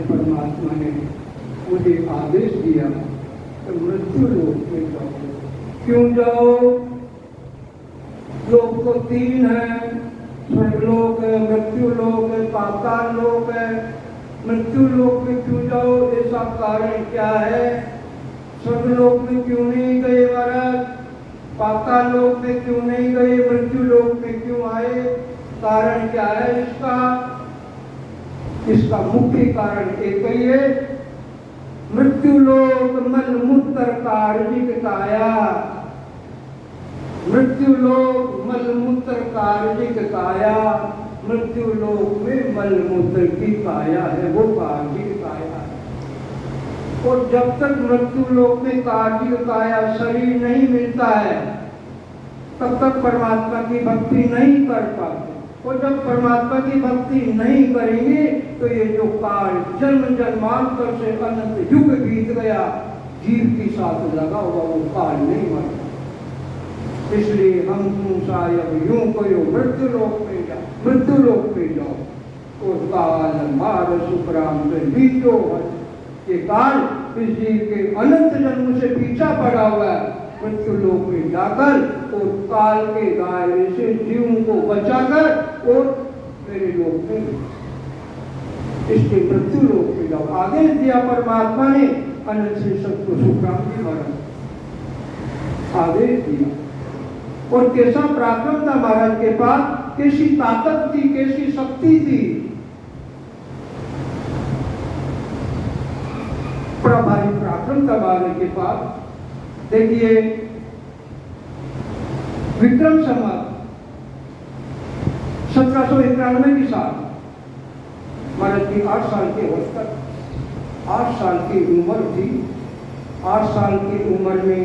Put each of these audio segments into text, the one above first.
परमात्मा ने मुझे आदेश दिया कि मृत्यु लोक में जाओ। क्यों जाओ? लोक तो तीन है, स्वर्गलोक है, मृत्यु लोक है, पाताल लोक है। मृत्यु लोक में क्यों जाओ? ऐसा कारण क्या है? स्वर्गलोक में क्यों नहीं गए महाराज? पाताल लोक में क्यों नहीं गए? मृत्यु लोक में क्यों आए? कारण क्या है इसका? इसका मुख्य कारण एक ही है, मृत्यु लोक मल मूत्र कार्जिक काया। मृत्यु लोक मल मूत्र कार्जिक काया। मृत्यु लोक में मल मूत्र की काया है, वो कार्जिक काया है। और जब तक मृत्यु लोक में कार्जिक काया शरीर नहीं मिलता है, तब तक परमात्मा की भक्ति नहीं कर पाते। और जब परमात्मा की भक्ति नहीं करेंगे तो ये जो काल जन्म जन्मांतर से अनंत युग बीत गया, जीव के साथ लगा हुआ वो काल नहीं मरता। इसलिए हम तुम शायद यूं करो, मृत्यु लोक में जाओ, मृत्यु लोक में जाओ। और काल मार सुखराम से बीतो, ये काल इस जीव के अनंत जन्म से पीछा पड़ा हुआ है। मृत्यु लोक में जाकर और काल के दायरे से जीवों को बचाकर और मेरे लोक में, इसके मृत्यु लोक में जाओ। आदेश दिया परमात्मा ने अनंत से सबको सुखराम जी महाराज आदेश दिया। और कैसा पराक्रम था महाराज के पास, कैसी ताकत थी, कैसी शक्ति थी। बड़ा भारी पराक्रम था महाराज के पास। देखिए विक्रम संवत 1791 की साल महाराज की 8 साल के अवस्था, 8 साल की उम्र थी। 8 साल की उम्र में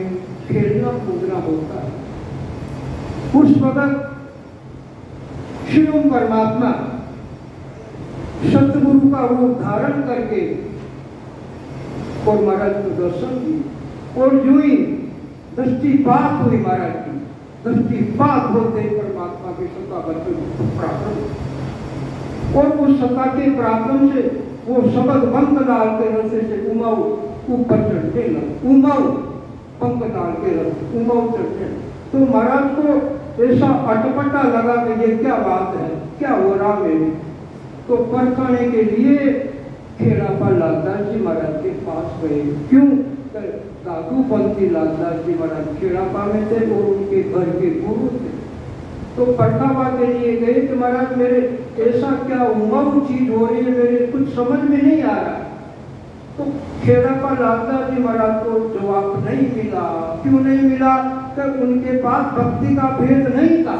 खेलना कूदना होता है। उस वक्त शिव परमात्मा सतगुरु का रूप धारण करके और महाराज को दर्शन दिए। और जो ही दृष्टिपात हुई महाराज की, दृष्टिपात होते परमात्मा के सत्ता बच्चों प्राप्त। और उस सत्ता के पराक्रम से वो शब्द पंख डाल के रस्ते से उमाऊ ऊपर चढ़ते लगे, उमाऊ पंख डाल के रस्ते उमाऊ चढ़ते। तो महाराज को ऐसा अटपटा लगा कि ये क्या बात है, क्या हो रहा मेरी। तो परखाने के लिए खेड़ा पर लालदास जी महाराज के पास गए। क्यों? दादूपंथी लालदास जी महाराज खेड़ापा में थे और उनके घर के गुरु थे। तो परखावा के लिए गए कि महाराज मेरे ऐसा क्या उमंग चीज हो रही है, मेरे कुछ समझ में नहीं आ रहा। तो खेड़ापा लालदास जी महाराज को जवाब नहीं मिला। क्यों नहीं मिला? कि उनके पास भक्ति का भेद नहीं था।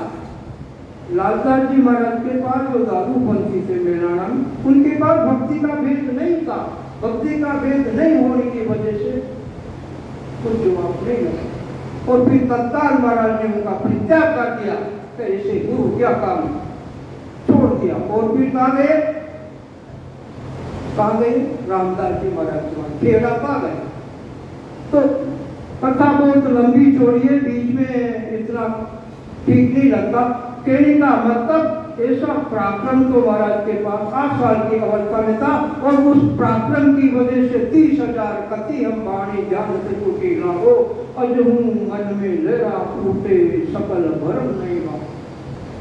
लालदास जी महाराज के पास जो दादूपंथी थे मेरा नाम, उनके पास भक्ति का भेद नहीं था। भक्ति का भेद नहीं होने की वजह से कुछ जवाब नहीं मिला। और फिर तत्काल महाराज ने उनका परित्याग कर दिया। ऐसे गुरु क्या काम छोड़ दिया। और फिर कहाँ गए? रामदास जी महाराज खेड़ा पा गए। तो कथा बहुत लंबी चौड़ी है, बीच में इतना ठीक नहीं लगता। कहने का मतलब ऐसा पराक्रम तो महाराज के पास 8 साल की अवस्था में था और उस पराक्रम की वजह से 30,000 कति हम बाणी जान से टूटी लागो अजहू मन में लेरा टूटे सकल भरम नहीं बा।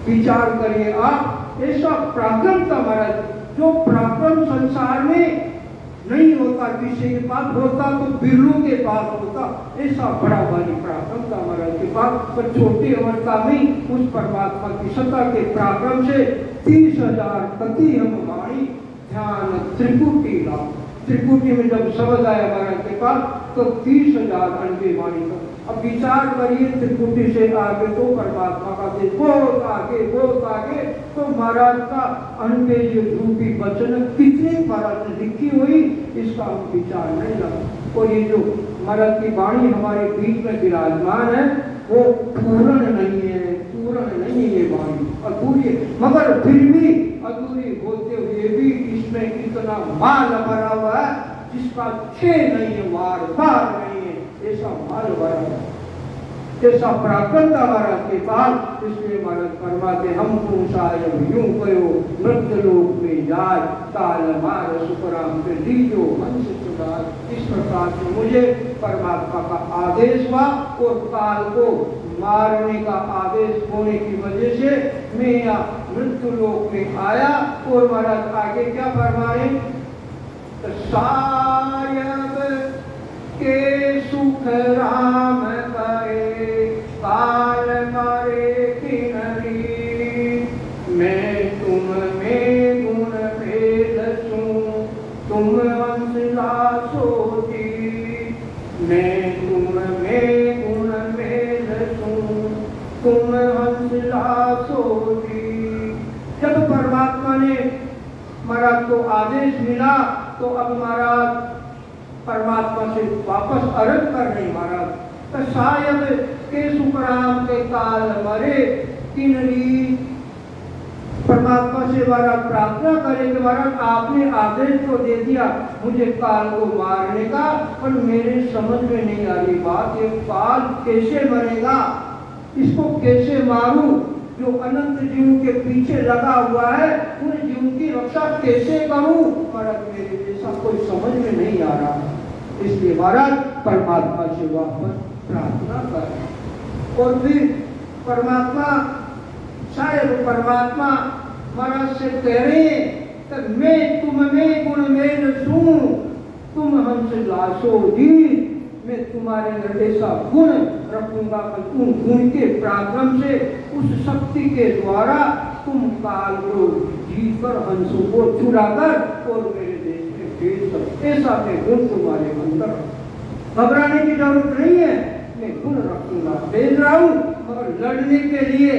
विचार करिए आप, ऐसा पराक्रम था महाराज, जो पराक्रम संसार में नहीं होता, किसी के पास होता तो बिरलों के पास होता। ऐसा बड़ा भारी पराक्रम था महाराज के पास। पर छोटी अवस्था में उस परमात्मा की सत्ता के पराक्रम से 30,000 कति हम वाणी ध्यान त्रिपुटी लाभ। त्रिपुटी में जब शब्द आया महाराज के पास तो 30,000 अनके वाणी का। अब विचार करिए, त्रिपुटी से आगे तो परमात्मा का देश बहुत आगे तो महाराज का अनके जो रूपी वचन कितनी महाराज ने लिखी हुई, इसका हम विचार नहीं लगा। और ये जो महाराज की वाणी हमारे बीच में विराजमान है वो पूर्ण नहीं है ये वाणी, अधूरी है। मगर फिर भी अधूरी होते हुए भी इसमें इतना माल भरा हुआ है जिसका छह नहीं है, बार नहीं है, ऐसा माल भरा है, ऐसा पराक्रम था महाराज के पास। इसलिए महाराज फरमाते हम सायब यूं कयो मृत लोक में जाय काल मार सुखराम के लीजो हंस चुराय। इस प्रकार से मुझे परमात्मा का आदेश हुआ और काल को मारने का आदेश होने की वजह से मैं यहाँ मृत्यु लोक में आया। और महाराज आगे क्या फरमाए? सायब के सुख राम करे काल मारे किनरी मैं तुम में गुण भेद सूं तुम हंसला सोची मैं तुम में गुण भेद सूं तुम हंसला सोची। जब परमात्मा ने महाराज को आदेश मिला तो अब महाराज परमात्मा से वापस अर्ज कर रहे महाराज। तो शायद के सुखराम के काल मरे किनरी, परमात्मा से महाराज प्रार्थना करें कि महाराज आपने आदेश तो दे दिया मुझे काल को मारने का, पर मेरे समझ में नहीं आ रही बात, ये काल कैसे मरेगा, इसको कैसे मारूं, जो अनंत जीव के पीछे लगा हुआ है उन जीव की रक्षा कैसे करूं, महाराज मेरे जैसा कोई समझ में नहीं आ रहा। इसलिए महाराज परमात्मा से वापस प्रार्थना कर। और फिर परमात्मा शायद परमात्मा महाराज से कह रहे कि मैं तुम में गुण में न सूं तुम हमसे लाशो जी, मैं तुम्हारे अंदर ऐसा गुण रखूंगा कि उन गुण के पराक्रम से उस शक्ति के द्वारा तुम काल को जीतकर हंसों को चुराकर और मेरे देश में भेज सकते। ऐसा मैं गुण तुम्हारे अंदर, घबराने की जरूरत नहीं है, मैं गुण रखूंगा, भेज रहा हूँ, मगर लड़ने के लिए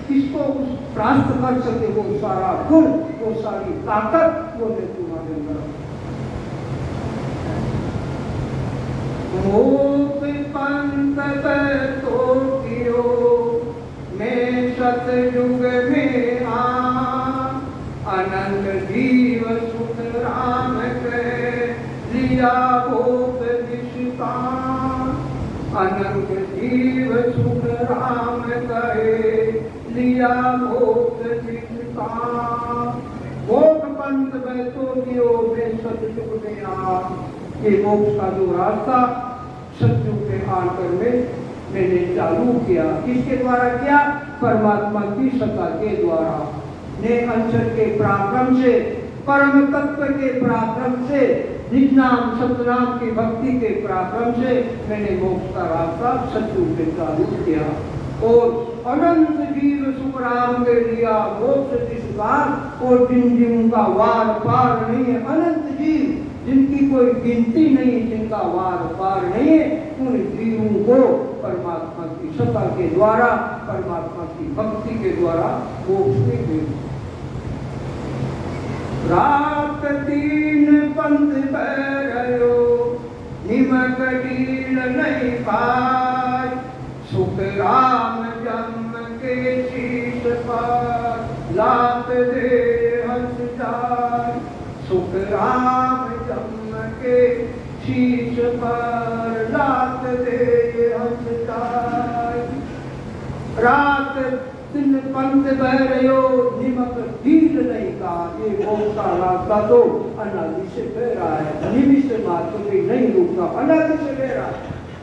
किसको उस प्राप्त कर सके वो सारा गुण, वो सारी ताकत वो मैं तुम्हारे अंदर। मोप पंत तो कियो मैं सतयुग में आ अनंत जीव सुख राम के लिया भोग दिशा अनंत जीव सुख राम कहे लिया भोग दिशा। वो पंथ बहतो दियो मैं सतयुग में आ। ये मोक्ष का जो रास्ता सतयुग में आकर मैंने चालू किया। किसके द्वारा किया? परमात्मा की सत्ता के द्वारा। ने अंशर के पराक्रम से, परम तत्व के पराक्रम से, निज नाम सतनाम की भक्ति के पराक्रम से मैंने मोक्ष का रास्ता सतयुग में चालू किया। और अनंत जीव सुखराम के लिया मोक्ष जिसका और जिन जिन का वार पार नहीं है। अनंत जीव जिनकी कोई गिनती नहीं, जिनका वार पार नहीं है, उन जीवों को परमात्मा की सत्ता के द्वारा, परमात्मा की भक्ति के द्वारा मोक्ष में दे। रात तीन पंथ बहरयो निमक डील नहीं पाय। सुख राम जम के शीश पर लात दे हंस जाय। सुख राम जम के शीश पर लात दे हंस जाय। रात दिन पंथ बह रहो निमक ढील नहीं का। ये मोक्ष का रास्ता तो अनादि से बह रहा है, निमिष मात्र भी नहीं रुकता, अनादि से बह रहा है।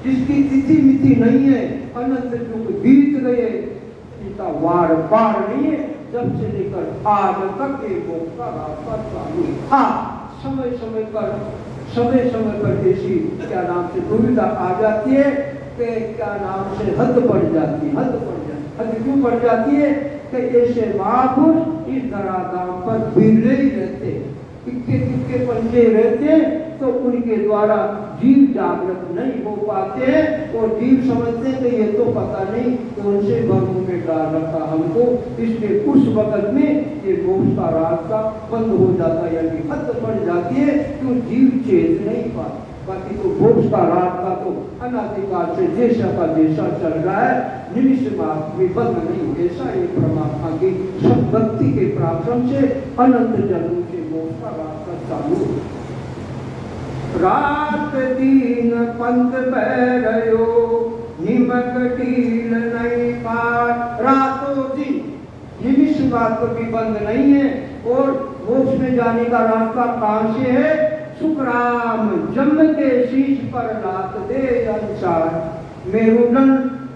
जिसकी तिथि मिति नहीं है, अनंत युग बीत गए, इनका वार पार नहीं है। जब से लेकर आज तक ये मोक्ष का रास्ता चालू है। हाँ, समय समय पर ऐसी क्या नाम से दुविधा आ जाती है कि क्या नाम से हद पड़ जाती है। हद क्यों पड़ जाती है कि ऐसे महापुरुष इस धराधाम पर बिरले ही रहते, इक्के पंजे रहते, तो उनके द्वारा जीव जागृत नहीं हो पाते हैं। और जीव समझते हैं कि ये तो पता नहीं कौन से भ्रमों में डाल रखा हमको, इसलिए उस वक्त में ये मोक्ष का रास्ता बंद हो जाता है, यानी हद पड़ जाती है, क्यों जीव चेत नहीं पाता। बाकी तो मोक्ष का रास्ता तो अनादिकाल से जैसा का जैसा चल रहा है, निमिष मात्र भी बंद नहीं। ऐसा ये परमात्मा की सब भक्ति के पराक्रम से अनंत जन्मों से मोक्ष का रास्ता चालू। रात दिन पंथ बह रहो निमक ढील नहीं पार। रातों दिन निमिष मात्र भी बंद नहीं है। और मोक्ष में जाने का रास्ता कहां से है? सुखराम जम के शीश पर लात दे अनुसार। मेरुदंड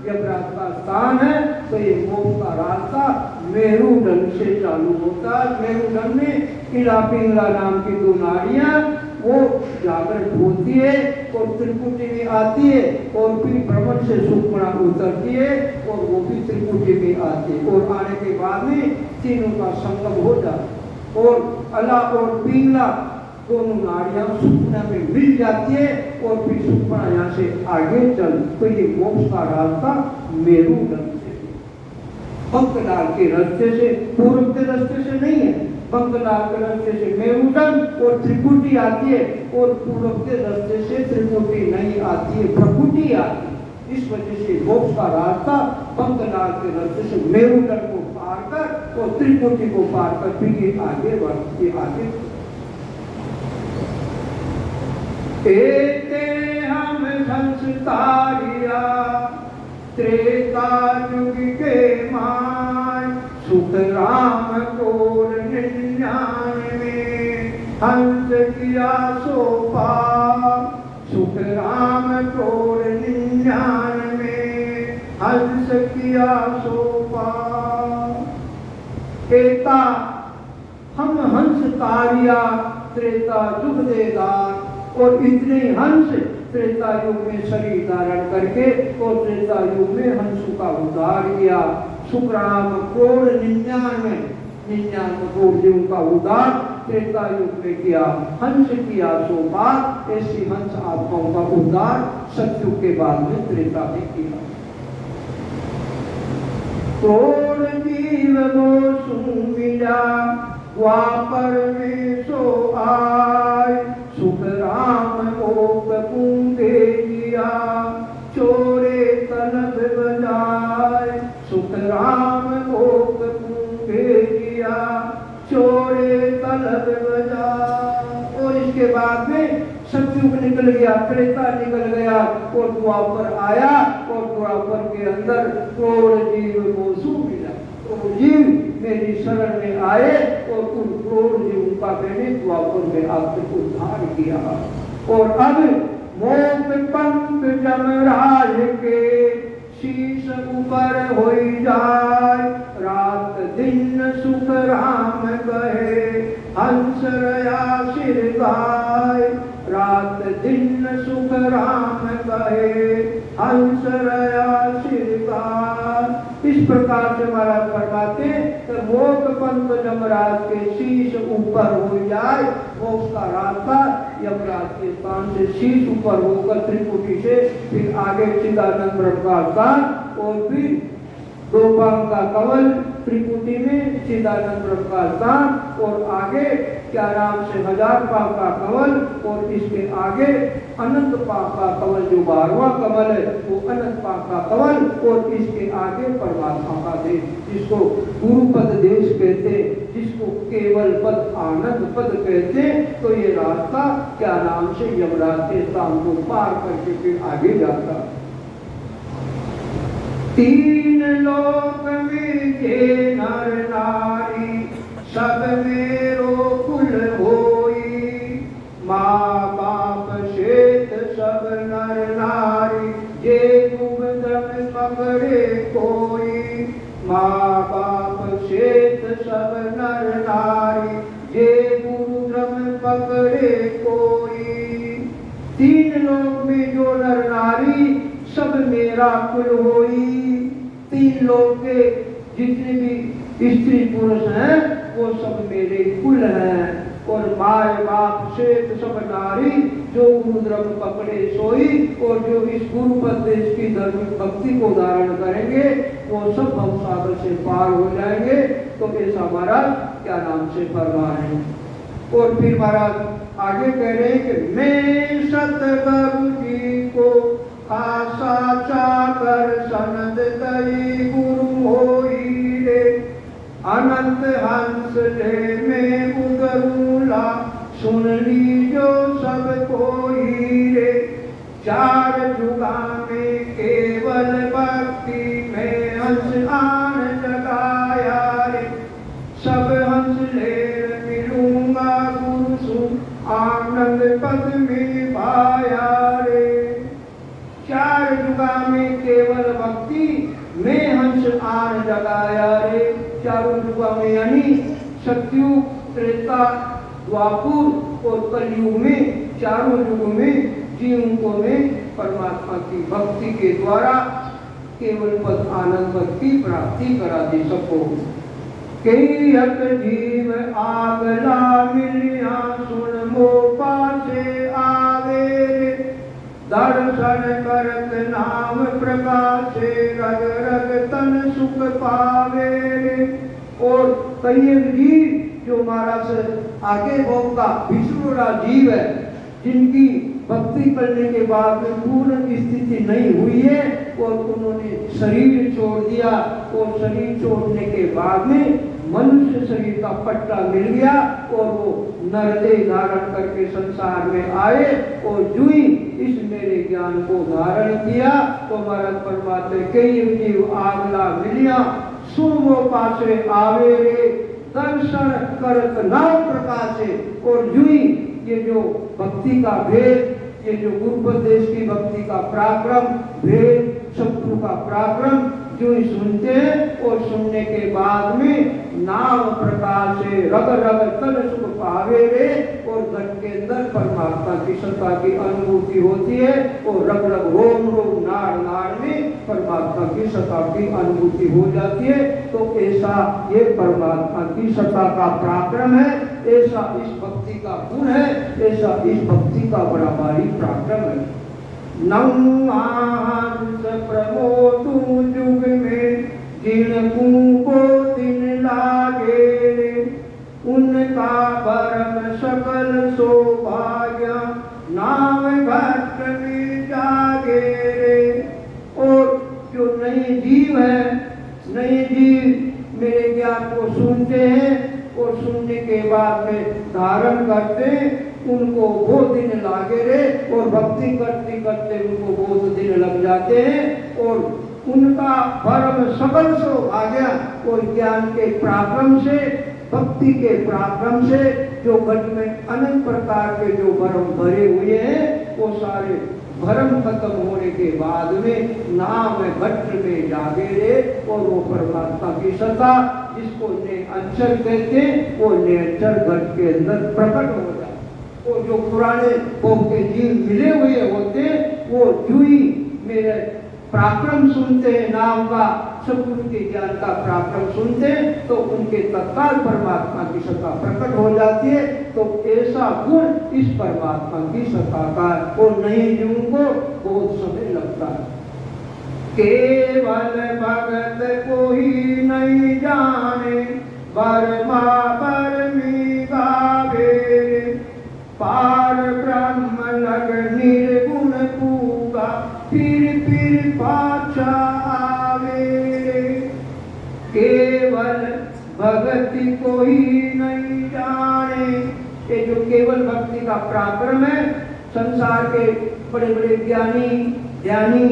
यमराज का स्थान है, तो ये मोक्ष का रास्ता मेरुदंड से चालू होता है। मेरुदंड में इला पिंगला नाम की दो नाड़ियां वो जागृत होती है और त्रिपुटी में आती है, और फिर भ्रमण से सुखमणा उतरती है और वो भी त्रिपुटी में आती है। और आने के बाद में तीनों का संगम हो जाता है और अला और पिंगला दोनों नाड़ियां सुखमणा में मिल जाती है और फिर सुखमणा यहाँ से आगे चल। तो ये मोक्ष का रास्ता मेरुदंड से, बंकलाल के रास्ते से, पूर्व के रास्ते से नहीं है। बंकलाल के रास्ते से मेरुदंड और त्रिकुटी आती है, और पूर्व के रास्ते से त्रिकुटी नहीं आती है, प्रकुटी आती है। इस वजह से मोक्ष का रास्ता बंकलाल के रास्ते से मेरुदंड को पार कर और त्रिकुटी को पार कर फिर ये आगे बढ़ती आगे। एते हम संस्कारिया त्रेता युग के मान। सुख राम को 99 हंस किया सो पार। सुख राम को 99 हंस किया सो पार। एता हम हंस तारिया त्रेता युग देदार। और इतने हंस त्रेता युग में शरीर धारण करके और त्रेता युग में हंसों का उद्धार किया। सुखराम करोड़ 99 करोड़ जीवों का उद्धार त्रेता युग में किया। हंस किया सो बात, ऐसी हंस आत्माओं का उद्धार सतयुग के बाद में त्रेता में किया। करोड़ जीव वो सुन मिला द्वापर में सो आय। सुख राम ओप पूंगे दिया चोरे तलब बजाय। सुख राम ओप पूंगे दिया चोरे तलब बजाय। और इसके बाद में सतयुग निकल गया, त्रेता निकल गया और द्वापर आया, और द्वापर के अंदर करोड़ जीव को सू मिला। तो जीव मेरी शरण में आए और उन क्रोध जीवों मैंने द्वापर में आपसे उद्धार किया। और अब मोक्ष पंथ जमराज के शीश ऊपर हो जाए, रात दिन सुख राम कहे हंस रया सिर गाय, रात दिन सुख राम कहे हंस रया सिर गाय। इस प्रकार से महाराज फरमाते तो मोक्ष पंथ यमराज के शीश ऊपर हो जाए, मोक्ष का रास्ता यमराज के स्थान से शीश ऊपर होकर त्रिपुटी से फिर आगे चिदानंद ब्रह्म का स्थान और फिर 2 पांव का कमल त्रिपुटी में चिदानंद ब्रह्म का स्थान और आगे क्या नाम से 1000 पांव का कमल और इसके आगे अनंत पांव का कमल जो 12वां कमल है वो अनंत पांव का कमल और इसके आगे परमात्मा का देश जिसको गुरुपद देश कहते, जिसको केवल पद आनंद पद कहते। तो ये रास्ता क्या नाम से यमराज के स्थान को पार करके फिर आगे जाता। 3 लोक में जे नर नारी सब मेरो कुल होई, माँ बाप शेत सब नर नारी जे गुबदम पकड़े कोई, माँ बाप शेत सब नर नारी जे गुरुद्रम पकड़े कोई। 3 लोक में जो नर नारी सब मेरा कुल होई। 3 लोक के जितने भी स्त्री पुरुष हैं वो सब मेरे कुल हैं। और माय बाप शेत सब नारी जो गुरुद्रम पकड़े सोई और जो इस गुरुपद देश की धार्मिक भक्ति को धारण करेंगे वो सब भवसागर से पार हो जाएंगे। तो ऐसा महाराज क्या नाम से फरमा रहे हैं। और फिर महाराज आगे कह रहे हैं कि मैं सतगुरु जी को खासा चाकर सनद तई गुरु होई रे, अनंत हंस ले में उदरूला सुन ली जो सब कोई रे। 4 जुगा में केवल भक्ति में हंस आन जगाया रे, सब हंस ले मिलूंगा गुरु सुन आनंद पद में पाया रे। 4 जुगा में केवल भक्ति में हंस आन जगाया रे। 4 जुगा में यानी सतयुग त्रेता द्वापर और कलयुग में 4 युगों में जीवों में परमात्मा की भक्ति के द्वारा केवल पद आनंद पद की प्राप्ति करा दी सबको। कई हत जीव आगला मिलिया सुन मोपा से आवे, दर्शन करत नाम प्रकाशे रग रग तन सुख पावे। और कई जीव जो महाराज आगे होगा विष्णुरा जीव है जिनकी भक्ति करने के बाद में पूर्ण स्थिति नहीं हुई है और उन्होंने शरीर छोड़ दिया और शरीर छोड़ने के बाद में मनुष्य शरीर का पट्टा मिल गया और वो नरदेह धारण करके संसार में आए और जो ही इस मेरे ज्ञान को धारण किया तो महाराज परमात्मा कई जीव आगला मिलिया सुन वो पासे आवे रे, दर्शन करत नाम प्रकाशे। और जो ही ये जो भक्ति का भेद, ये जो गुरुपदेश की भक्ति का पराक्रम भेद शत्रु का पराक्रम जो ही सुनते हैं और सुनने के बाद में नाम प्रकाश से रग रग तन सुख पावे रे। और घट के अंदर परमात्मा की सत्ता की अनुभूति होती है और रग रग रोम रोम नाड़ नाड़ में परमात्मा की सत्ता की अनुभूति हो जाती है। तो ऐसा ये परमात्मा की सत्ता का पराक्रम है, ऐसा इस भक्ति का गुण है, ऐसा इस भक्ति का बड़ा भारी पराक्रम है। नौहांस प्रमोदु जुग में जिनको को दिन लागे, उनका परम सकल सौभाग्य नाम भक्त में जागे रे। और जो नए जीव है, नए जीव मेरे ज्ञान को सुनते हैं और सुनने के बाद में धारण करते उनको बहुत दिन लागे रे। और भक्ति करते करते उनको बहुत दिन लग जाते हैं और उनका भरम सबल सौभाग्य और ज्ञान के पराक्रम से, भक्ति के पराक्रम से जो घट में अनेक प्रकार के जो भरम भरे हुए हैं, वो सारे भरम खत्म होने के बाद में नाम घट में जागे रे, और वो परमात्मा की सत्ता जिसको ने अक्षर कहते हैं, वो ने अक्षर घट के अंदर प्रकट हो जाए। वो जो पुराने भोग के जीव मिले हुए होते, वो जुई मेरे पराक्रम सुनते हैं, नाम का सतगुरु के ज्ञान का पराक्रम सुनते हैं, तो उनके तत्काल परमात्मा की सत्ता प्रकट हो जाती है। तो ऐसा गुण इस परमात्मा की सत्ता का, और नहीं जीवों को बहुत समय लगता है। केवल भगत कोई नहीं जाने, बरमा बरमी गावे, पार ब्रह्म लग निर्गुण पूगा, फिर पाछा आवे। केवल भक्ति कोई नहीं जाने, ये जो केवल भक्ति का पराक्रम है, संसार के बड़े बड़े ज्ञानी ध्यानी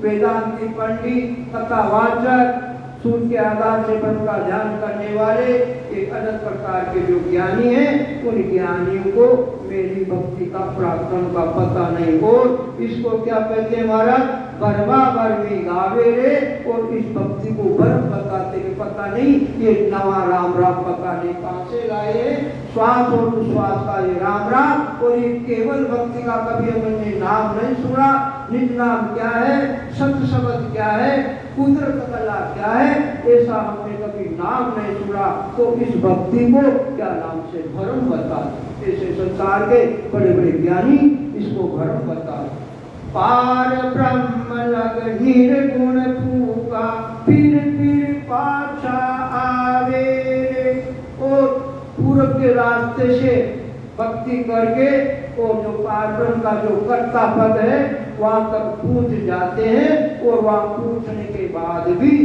वेदांती पंडित कथावाचक सूर्य के आधार से ब्रह्म का ध्यान करने वाले एक अनंत प्रकार के जो ज्ञानी हैं, उन ज्ञानियों को मेरी भक्ति का पराक्रम का पता नहीं। और इसको क्या कहते हैं महाराज, बरमा बरमी गावे रे, और इस भक्ति को भरम बताते कि पता नहीं ये नवा राम राम पता नहीं कहां से लाए, श्वास और उश्वास का ये राम राम, और ये केवल भक्ति का कभी हमने नाम नहीं सुना। निज नाम क्या है, सत शब्द क्या है, कुदरत कला क्या है, ऐसा हमने कभी नाम नहीं सुना। तो इस भक्ति को क्या नाम से भरम बताते, ऐसे संसार के बड़े बड़े ज्ञानी इसको भरम बताते। पार ब्रह्म लग निर्गुण पूका, फिर पाछा आवे। और पूरब के रास्ते से भक्ति करके और जो पार ब्रह्म का जो कर्ता पद है वहां तक पूछ जाते हैं, और वहां पूछने के बाद भी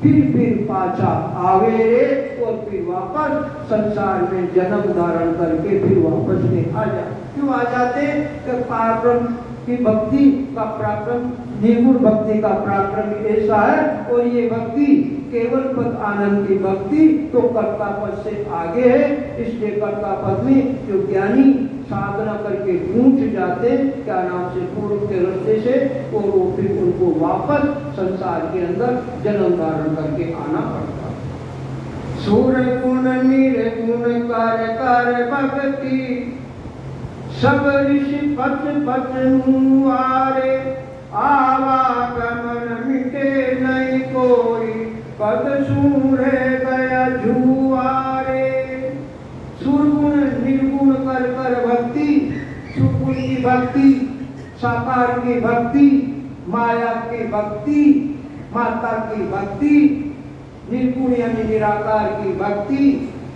फिर पाछा आवे रे, और फिर वापस संसार में जन्म धारण करके फिर वापस में आ जाते। क्यों आ जाते? कि पार ब्रह्म की भक्ति का पराक्रम, निर्गुण भक्ति का पराक्रम ऐसा है। और ये भक्ति केवल पद आनंद की भक्ति तो कर्ता पद से आगे है, इसलिए कर्ता पद में जो ज्ञानी साधना करके पूछ जाते क्या नाम से पूर्व के रास्ते से, और वो फिर उनको वापस संसार के अंदर जन्म धारण करके आना पड़ता। सूर गुण निर्गुण कर कर भक्ति, सब ऋषि पच पच मुआरे, आवागमन मिटे नहीं कोई, पद सूरे गया जुआरे। सुरगुण निर्गुण कर कर भक्ति, सुगुण की भक्ति, साकार की भक्ति, माया की भक्ति, माता की भक्ति, निर्गुण यानी निराकार की भक्ति,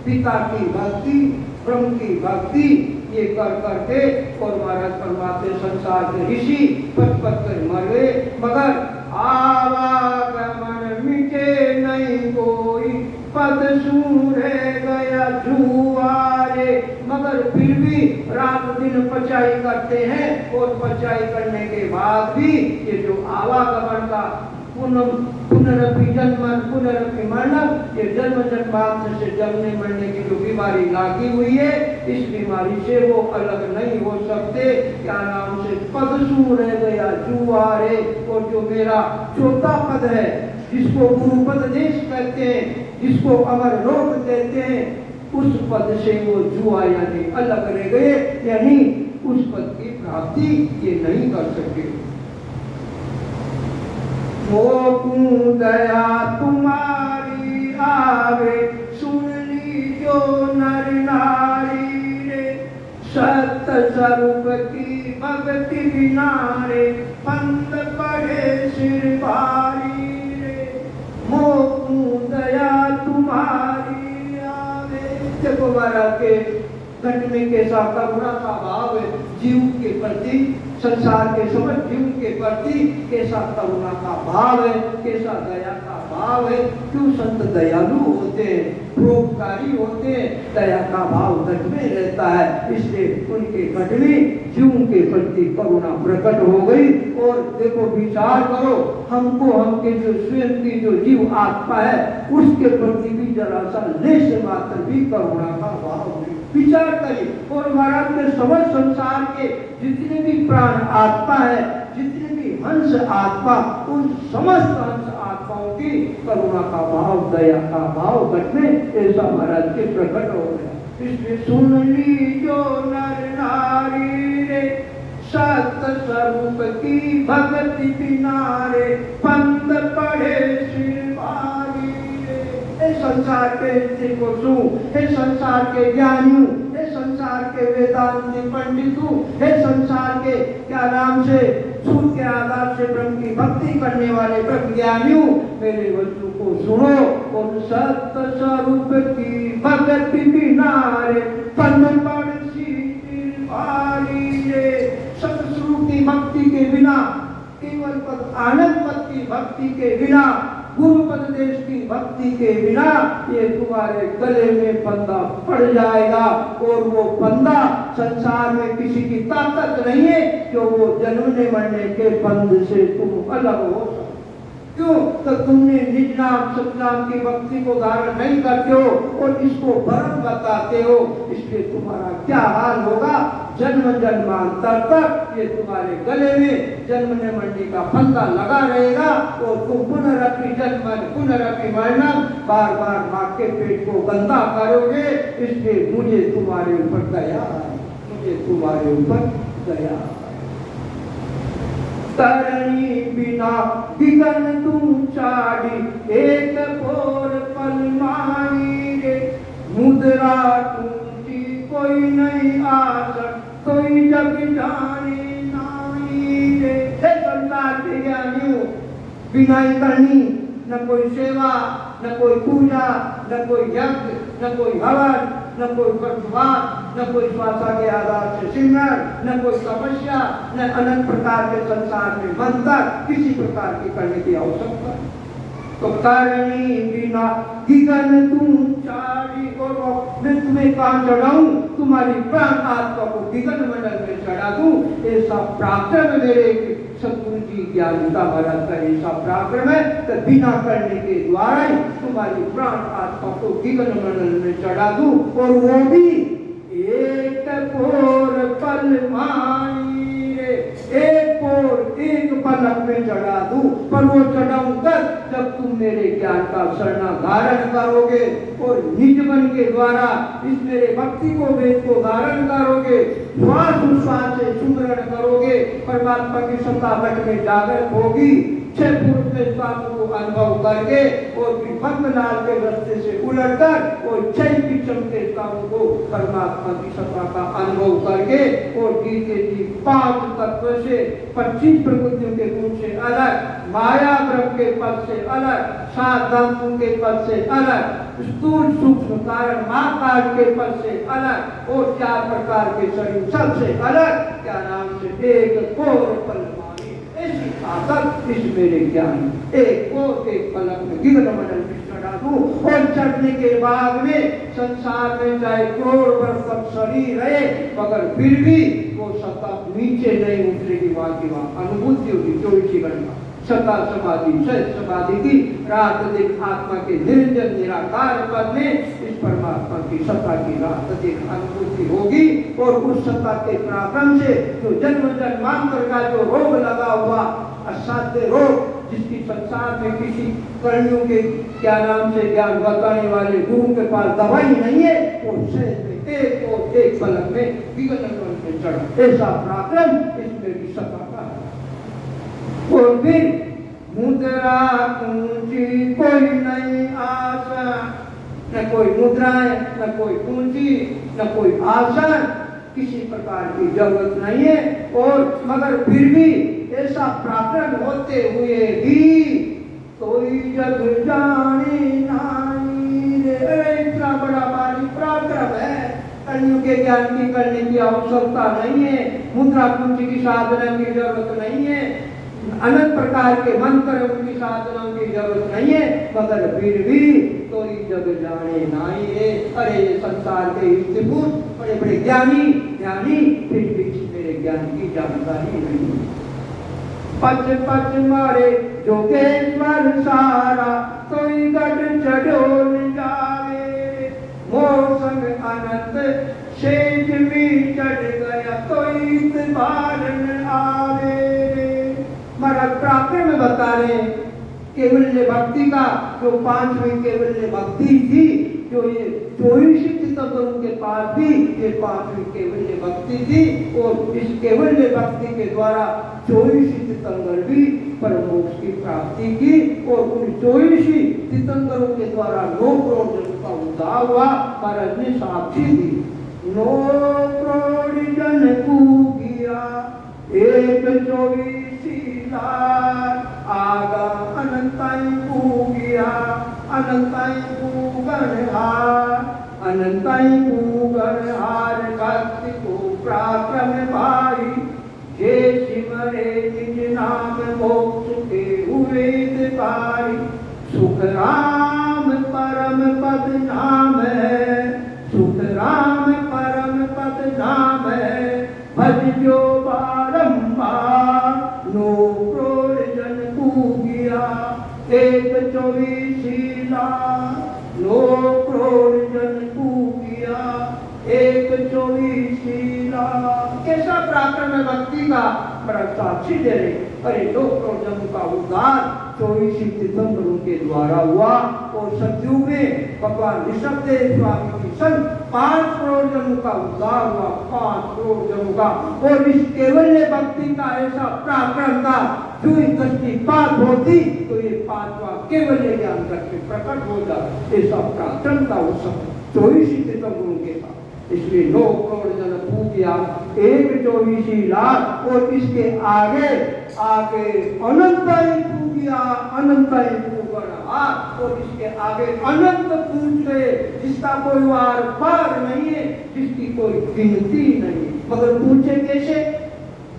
पिता की भक्ति, ब्रह्म की भक्ति, ये कर करके और महाराज परमात्मा संसार के ऋषि पच पच कर मर गए, मगर आवागमन मिटे नहीं कोई, पद सूरे गया जुआरे। मगर फिर भी रात दिन पचाई करते हैं, और पचाई करने के बाद भी ये जो आवागमन का पुनरपि जन्मन पुनरपि मरणम, ये जन्म जन्मांतर से जमने मरने की जो बीमारी लागी हुई है, इस बीमारी से वो अलग नहीं हो सकते। क्या नाम से पद सू रह गया जुआरे। और जो मेरा चौथा पद है, जिसको गुरुपद देश कहते हैं, जिसको अमर लोक कहते हैं, उस पद से वो जुआ यानी अलग रह गए, यानी उस पद की प्राप्ति ये नहीं कर सके। मोकू दया तुम्हारी आवे, सुन लीजो नर नारी रे, सत्य स्वरूप की भक्ति बिना रे, पंथ पड़े सिर भारी रे, मोकू दया तुम्हारी आवे। देखो महाराज के घट में कैसा करुणा का भाव है जीव के प्रति, संसार के समस्त जीव के प्रति कैसा करुणा का भाव है, कैसा दया का भाव है। क्यों संत दयालु होते हैं, परोपकारी होते हैं, दया का भाव घट में रहता है, इसलिए उनके घट में जीव के प्रति करुणा प्रकट हो गई। और देखो विचार करो, हमको हमके जो स्वयं की जो जीव आत्मा है उसके प्रति भी जरा सा लेश मात्र भी करुणा का भाव नहीं। विचार करिए। और महाराज के समस्त संसार के जितने भी प्राण आत्मा है, जितने भी हंस आत्मा, उन समस्त हंस आत्माओं की करुणा का भाव, दया का भाव घट में ऐसा महाराज के प्रकट हो गया। इसलिए सुन ली जो नर नारी रे, सत स्वरूप की भक्ति बिना रे, पंथ पढ़े सिर भारी रे। हे संसार के को, हे संसार के ज्ञानियों, हे संसार के वेदांती पंडितों, हे संसार के क्या नाम से सूत्र के आधार से ब्रह्म की भक्ति करने वाले ब्रह्म ज्ञानियों, मेरे वचनों को सुनो। और सत्य स्वरूप की भक्ति बिना रे, पंथ पढ़े सिर भारी रे। सत्य स्वरूप की भक्ति के बिना, केवल पद आनंद पद की भक्ति के बिना, गुरुपदेश की भक्ति के बिना ये तुम्हारे गले में फंदा पड़ जाएगा। और वो फंदा संसार में किसी की ताकत नहीं है जो वो जन्मने मरने के बंध से तुम अलग हो सकते। क्यों? तो तुमने निज नाम सतनाम की भक्ति को धारण नहीं करते हो और इसको भ्रम बताते हो, इसलिए तुम्हारा क्या हाल होगा? जन्म जन्मांतर तक ये तुम्हारे गले में जन्मने मरने का फंदा लगा रहेगा और तुम पुनरअपि जन्म पुनरअपि मरणम बार बार मां के पेट को गंदा करोगे। इसलिए मुझे तुम्हारे ऊपर दया है, मुझे तुम्हारे ऊपर दया है। तरणी बिना गगन तू चाड़ी, एक पोर पल माई रे, मुद्रा टूटी कोई नहीं आस, कोई जग जाने नाई रे। हे संसार के ज्ञानियों, बिना करनी न कोई सेवा, न कोई पूजा, न कोई यज्ञ, न कोई हवन, न कोई व्रतवान, न कोई श्वासा के आधार से सिमरन, न कोई तपस्या, न अनंत प्रकार के संसार में मंत्र किसी प्रकार की करने की आवश्यकता। तो करनी बिना गगन तू चाड़ी, और मैं तुम्हें कहाँ चढ़ाऊं? तुम्हारी प्राण आत्मा को गगन मंडल में चढ़ा दूं। ऐसा पराक्रम मेरे सतगुरु जी ज्ञानिता महाराज का ऐसा पराक्रम है तो बिना करने के द्वारा ही तुम्हारी प्राण आत्मा को गगन मंडल में चढ़ा दूं। और वो भी एक पोर पल माई रे, एक पोर एक पलक में चढ़ा दूं। पर वो चढ़ाऊं तक जब तुम मेरे ज्ञान का शरणा धारण करोगे और निज मन के द्वारा इस मेरे भक्ति को वेद को धारण करोगे, श्वास उच्छ्वास से सुमरण करोगे, परमात्मा की सत्ता घट में जागृत होगी। छह पूर्व के स्थानों को अनुभव करके और भक्तलाल के रास्ते से उलटकर और छह पिछम के स्थानों को परमात्मा की सत्ता का अनुभव करके और गीते जी 5 तत्व से 25 प्रकृतियों के गुण से अलग, माया ब्रह्म के पद से अलग, 7 धातुओं के पद से अलग, स्थूल सूक्ष्म कारण महाकाल के पद से अलग और 4 प्रकार के शरीर सबसे अलग, क्या नाम से एक कोर पल मानी। ऐसी ताकत इस मेरे ज्ञान एक को एक पलक में गगन मंडल में चढ़ा दूं। और चढ़ने के बाद में संसार में चाहे करोड़ वर्ष तक शरीर रहे मगर फिर भी वो सत्ता नीचे नहीं उतरेगी। वहां की वहां अनुभूति होगी 24 घंटा सत्ता समाधि सहित समाधि की रात दिन आत्मा के निरंजन निराकार पद में इस परमात्मा की सत्ता की रात दिन अनुभूति होगी। और उस सत्ता के पराक्रम से जो जन्म जन्मांतर का जो रोग लगा हुआ असाध्य रोग, जिसकी संसार में किसी कर्मियों के क्या नाम से ज्ञान बताने वाले गुरु के पास दवाई नहीं है, वो शरीर में एक और एक पलक में गगन में चढ़ा। ऐसा पराक्रम इसमें भी सत्ता का है। और फिर मुद्रा पूंजी कोई नहीं आशा, न कोई मुद्राएं, न कोई पूंजी, न कोई आसन, किसी प्रकार की जरूरत नहीं है। और मगर फिर भी ऐसा पराक्रम होते हुए भी कोई जग जाने नाई रे। इतना बड़ा भारी पराक्रम है, कलियुग के ज्ञान की करने की आवश्यकता नहीं है, मुद्रा कुंज की साधना की जरूरत नहीं है, अनंत प्रकार के मंत्र उनकी साधनाओं की जरूरत नहीं है, मगर फिर भी तो जग जाने नहीं है। अरे संसार के युक्तिपूत बड़े बड़े ज्ञानी फिर भी मेरे ज्ञान की जानकारी नहीं। पच पच मारे जोगेश्वर सारा तो गढ़ चढ़ोल जावे, मोर संग अनंत शेष भी चढ़ गया तो बारन आवे। महाराज प्राप्त में बता रहे केवल्य भक्ति का जो पांचवी केवल्य भक्ति थी, जो ये 24 तीर्थंकरों के पास भी ये पांचवी केवल्य भक्ति थी, और इस केवल्य भक्ति के द्वारा 24 तीर्थंकर भी परम मोक्ष की प्राप्ति की, और उन 24 तीर्थंकरों के द्वारा 9 करोड़ जन का उद्धार हुआ। महाराज ने साक्षी दी, 9 करोड़ जन पूगिया एक 24 आगा अनंताई पूगिया अनंताई पूगन हार भक्ति को प्राक्रम पाई, जे सिमरे निज नाम मोक्ष के हुए पाई। सुख राम परम पद नाम है, सुख राम परम पद नाम है, भज जो बारंबार 9 करोड़ जन पूगिया एक 24 लाख। 9 करोड़ जन पूगिया एक 24 लाख। कैसा प्राक्रम भक्ति का बड़ा साक्षी दे रहे। अरे 2 करोड़ जन का उद्धार 24 तीर्थंकरों के द्वारा हुआ, और सतयुग में भगवान ऋषभदेव स्वामी की संग 5 करोड़ जनों का उद्धार हुआ, 5 करोड़ जनों का। और इस केवल्य भक्ति का ऐसा पराक्रम था, जो दृष्टिपात होती तो ये 5वां केवल्य ज्ञान करके प्रकट हो जाए, ऐसा पराक्रम था उस समय 24 तीर्थंकरों के साथ। इसलिए 9 करोड़ जन पूजिया एक 24 लाख, और इसके आगे अनंताई पूजिया अनंताई पूगणहार, और इसके आगे अनंत पूजे जिसका कोई वार पार नहीं है, जिसकी कोई गिनती नहीं। मगर पूछे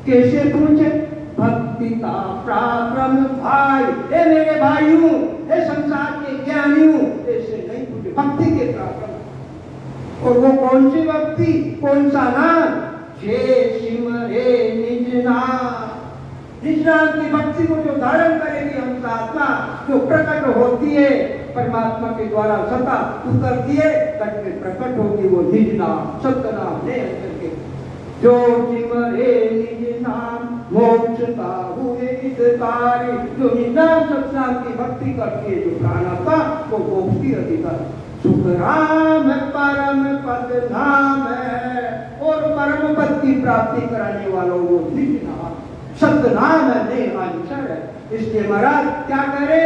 कैसे पूछे? भक्ति का पराक्रम भाई, हे मेरे भाइयों, हे संसार के ज्ञानियों, ऐसे नहीं पूछे, भक्ति के पराक्रम। और वो कौन सी भक्ति, कौन सा नाम? जे सिमरे निज नाम। निज नाम की भक्ति को जो धारण करेगी हम आत्मा, जो प्रकट होती है परमात्मा के द्वारा सत्ता उतरती है, तट में प्रकट होगी वो निज नाम, सत्य नाम ले करके। जो सिमरे निज नाम मोक्ष का हुए हितकारी, जो निज नाम सत्नाम की भक्ति करती है, जो प्राणात्मा वो मोक्ष की अधिकार। सुख राम परम पद नाम है, और परम पद की प्राप्ति कराने वालों वो निज नाम सत्य नाम है, निरंतर है। इसलिए महाराज क्या करे?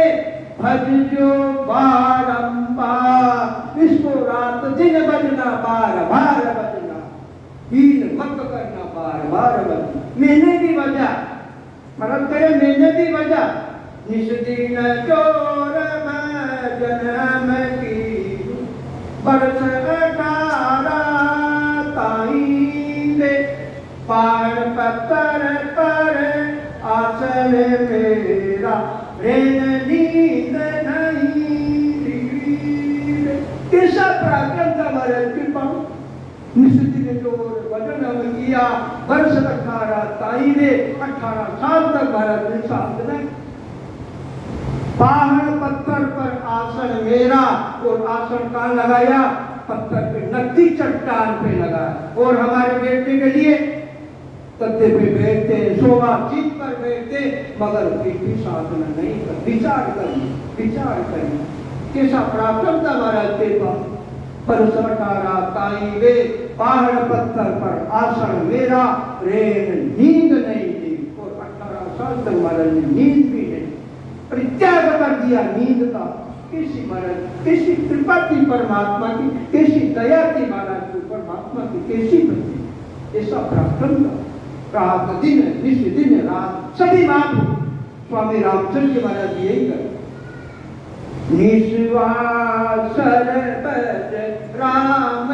भज जो बारंबार, इसको रात दिन बजना, बार बार बजना, हीन मत करना, बार बार बजना। मैंने भी बजा, महाराज करे मैंने भी बजा। निस दिन चोर जन्म की बरस 18 ताई दे, पार पत्थर पर आसन मेरा रेन नींद नहीं। कैसा पराक्रम था महाराज के पास। निश्चित ने जो वजन किया, वर्ष 18 ताई ने 18 साल तक महाराज ने साधना। पहाड़ पत्थर पर आसन मेरा, और आसन कहाँ लगाया? पत्थर पे, नदी चट्टान पे लगाया। और हमारे बैठने के लिए गद्दे पे बैठते, सोफा सीट पर बैठते, मगर फिर भी साधना नहीं कर, विचार करिए कैसा पराक्रम था महाराज के पास। पर सरकारा ताई वे, पहाड़ पत्थर पर आसन मेरा, रेन नींद नहीं थी। और 18 साल तक महाराज ने नींद भी नहीं, परित्याग कर दिया नींद का। कैसी महाराज, कैसी कृपा थी परमात्मा की, कैसी दया थी महाराज की परमात्मा की, कैसी भक्ति। ऐसा पराक्रम था। रात दिन निश्चित दिन रात सभी बात स्वामी रामचंद्र महाराज यही कर। निश्वासर बज राम